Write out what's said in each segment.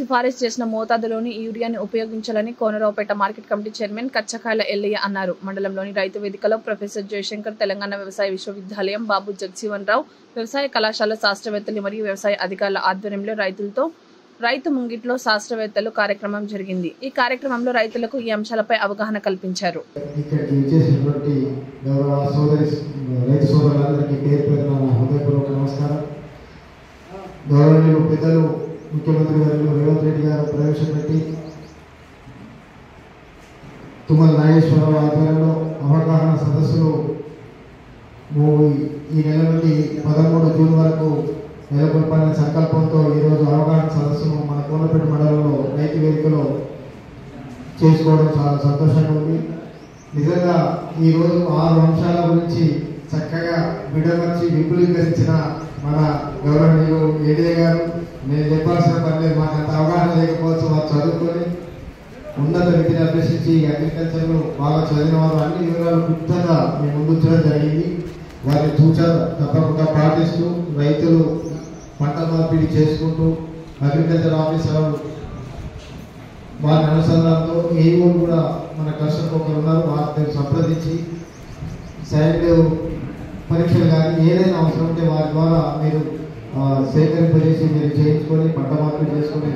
సిఫారసు చేసిన మోతాదులోని యూరియాని ఉపయోగించాలని Konaraopet market committee chairman కచ్చకాయల Ellaiah అన్నారు. మండలంలోని రైతు వేదికలో ప్రొఫెసర్ జయశంకర్, తెలంగాణ వ్యవసాయ విశ్వవిద్యాలయం, బాబు జగజీవన్ రావు వ్యవసాయ కళాశాల శాస్త్రవేత్తలు మరియు వ్యవసాయ అధికారుల ఆధ్వర్యంలో రైతు ముంగిట్లో శాస్త్రవేత్తలు కార్యక్రమం జరిగింది. ఈ కార్యక్రమంలో రైతులకు ఈ అంశాలపై అవగాహన కల్పించారు. ముఖ్యమంత్రి గారు రేవంత్ రెడ్డి గారు ప్రవేశపెట్టి తుమ్మల నాగేశ్వరరావు ఆధ్వర్యంలో అవగాహన సదస్సులు ఈ నెల నుండి 13 జూన్ వరకు నెలకొల్పాలనే సంకల్పంతో ఈరోజు అవగాహన సదస్సును మన కోనపేట మండలంలో రైతు వేదికలో చేసుకోవడం చాలా సంతోషంగా ఉంది. నిజంగా ఈరోజు 6 అంశాల గురించి చక్కగా విడమర్చి విపులీకరించిన మన గౌరవనీయులు ఏడే గారు, నేను చెప్పాల్సిన పని లేదు, మాకు అంత అవగాహన లేకపోవచ్చు. వారు చదువుకొని ఉన్నత విద్యను అభ్యసించి అగ్రికల్చర్లో బాగా చదివిన వారు అన్ని వివరాలు క్లుప్తంగా మేము ముందుంచడం జరిగింది. వారిని సూచన తప్పకుండా పాటిస్తూ రైతులు పంట మార్పిడి చేసుకుంటూ అగ్రికల్చర్ ఆఫీసర్ వారి అనుసంధానంతో ఏవో కూడా మన కర్షకులు ఒకరు ఉన్నారు, వారిని సంప్రదించి సైడ్ పరీక్షలు కానీ ఏదైనా అవసరం ఉంటే వారి ద్వారా మీరు సేకరింపజేసి మీరు చేయించుకొని పంట మార్పిడి చేసుకొని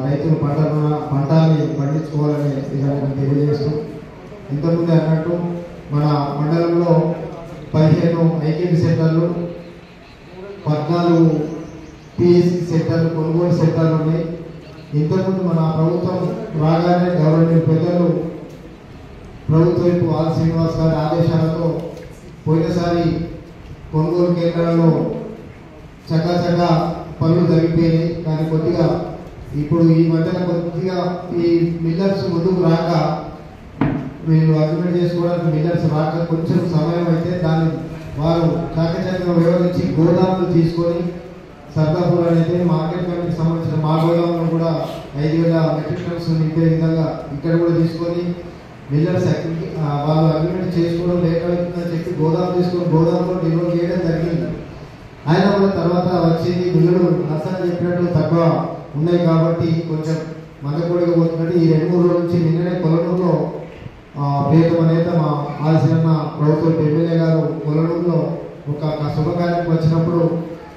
రైతులు పంటని పండించుకోవాలనే విధానం తెలియజేస్తూ, ఇంతకుముందు అన్నట్టు మన మండలంలో 15 ఐకేపీ సెంటర్లు, 14 పిఎస్సి సెంటర్లు, కొనుగోలు సెంటర్లు ఉన్నాయి. ఇంతకుముందు మన ప్రభుత్వం రాగానే గవర్నమెంట్ పెద్దలు ప్రభుత్వ వైపు ఆర్ శ్రీనివాస్ గారి ఆదేశాలతో పోయినసారి కొనుగోలు కేంద్రాలలో చక్కగా పనులు జరిగిపోయినాయి. కానీ కొద్దిగా ఇప్పుడు ఈ మధ్యన కొద్దిగా ఈ మిల్లర్స్ ముందుకు రాక వీళ్ళు అగ్రిమెంట్ చేసుకోవడానికి మిల్లర్స్ రాక కొంచెం సమయం అయితే దాన్ని వారు చాకచక్యంగా వ్యవహరించి గోదాములు తీసుకొని సర్దాపూర్ అయితే మార్కెట్ కమిటీకి సంబంధించిన మా గోదాములను కూడా 5,000 మెట్రిక్ టన్స్ నింపే విధంగా ఇక్కడ కూడా తీసుకొని మిల్లర్స్ వాళ్ళు అగ్రిమెంట్ చేసుకోవడం లేకపోతుందని చెప్పి గోదాము తీసుకొని గోదాములో నిల్వ చేయడం జరిగింది. ఆయన కూడా తర్వాత వచ్చింది మిల్లులు నర్సని చెప్పినట్టు తక్కువ ఉన్నాయి కాబట్టి కొంచెం మందకొడిగా పోతున్నట్టు ఈ 2-3 రోజుల నుంచి నిన్ననే కొలనూరులో ప్రియతమ నేత మా ఆలసిన ప్రభుత్వ ఎమ్మెల్యే గారు కొలనూరులో ఒక శుభకార్యానికి వచ్చినప్పుడు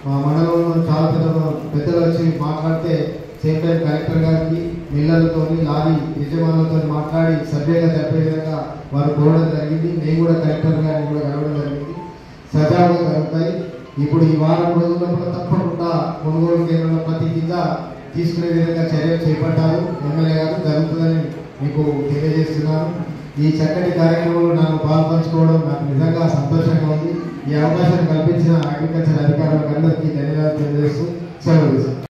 మా మండలంలో చాలా పెద్దలు వచ్చి మాట్లాడితే సేమ్ టైం కలెక్టర్ గారికి మిల్లర్లతో లారీ యజమానులతో మాట్లాడి సభ్యంగా జరిపే విధంగా వారు కోరడం జరిగింది. మేము కూడా కలెక్టర్ గారిని కూడా కలవడం జరిగింది. సజావుగా జరుగుతాయి. ఇప్పుడు ఈ వారం రోజుల్లో కూడా తప్పకుండా కొనుగోలు కేంద్రంలో ప్రతి కింద తీసుకునే విధంగా చర్యలు చేపట్టారు ఎమ్మెల్యే గారు, జరుగుతుందని మీకు తెలియజేస్తున్నాను. ఈ చక్కటి కార్యక్రమంలో నాకు పాల్పంచుకోవడం నాకు నిజంగా సంతోషంగా ఉంది. ఈ అవకాశాన్ని కల్పించిన అగ్రికల్చర్ అధికారులకు అందరికీ ధన్యవాదాలు తెలియజేస్తూ సెలవు.